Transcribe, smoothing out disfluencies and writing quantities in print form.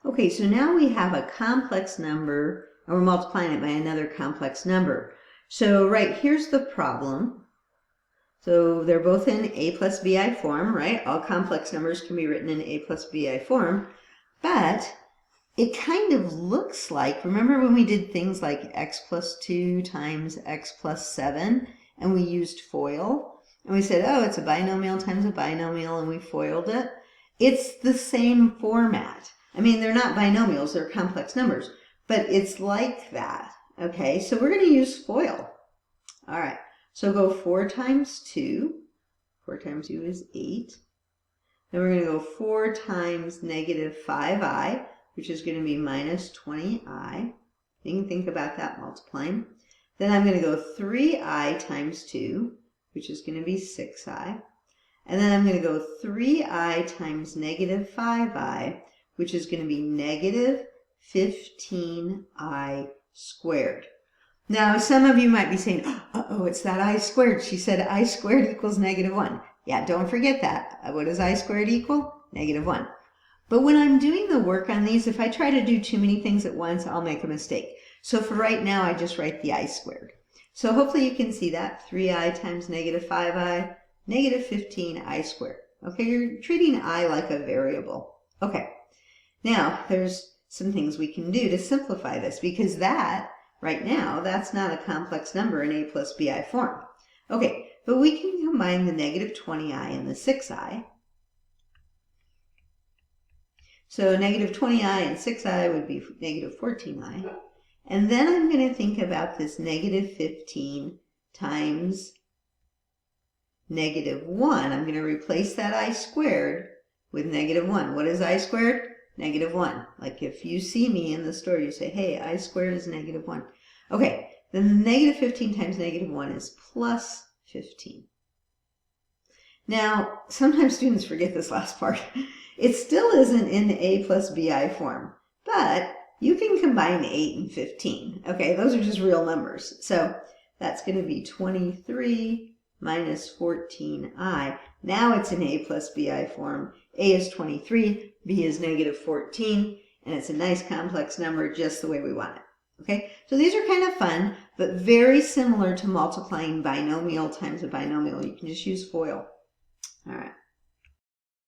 Okay, so now we have a complex number, and we're multiplying it by another complex number. So right here's the problem. So they're both in a plus bi form, right? All complex numbers can be written in a plus bi form, but it kind of looks like, remember when we did things like x plus 2 times x plus 7, and we used FOIL, and we said, oh, it's a binomial times a binomial, and we FOILed it? It's the same format. I mean, they're not binomials, they're complex numbers, but it's like that, okay? So we're going to use FOIL. All right, so go 4 times 2. 4 times 2 is 8. Then we're going to go 4 times negative 5i, which is going to be minus 20i. You can think about that multiplying. Then I'm going to go 3i times 2, which is going to be 6i. And then I'm going to go 3i times negative 5i, which is going to be negative 15i squared. Now, some of you might be saying, uh-oh, it's that I squared. She said I squared equals negative 1. Yeah, don't forget that. What does I squared equal? Negative 1. But when I'm doing the work on these, if I try to do too many things at once, I'll make a mistake. So for right now, I just write the I squared. So hopefully you can see that. 3i times negative 5i, negative 15i squared. Okay, you're treating I like a variable. Okay, now there's some things we can do to simplify this, because that, right now, that's not a complex number in a plus bi form. Okay, but we can combine the negative 20i and the 6i. So negative 20i and 6i would be negative 14i. And then I'm going to think about this negative 15 times negative 1. I'm going to replace that I squared with negative 1. What is I squared? Negative 1. Like if you see me in the store, you say, hey, I squared is negative 1. Okay, then negative 15 times negative 1 is plus 15. Now, sometimes students forget this last part. It still isn't in a plus bi form, but you can combine 8 and 15. Okay, those are just real numbers. So that's going to be 23 minus 14i. Now it's in a plus bi form. A is 23, b is negative 14, and it's a nice complex number just the way we want it. Okay, so these are kind of fun, but very similar to multiplying binomial times a binomial. You can just use FOIL. All right.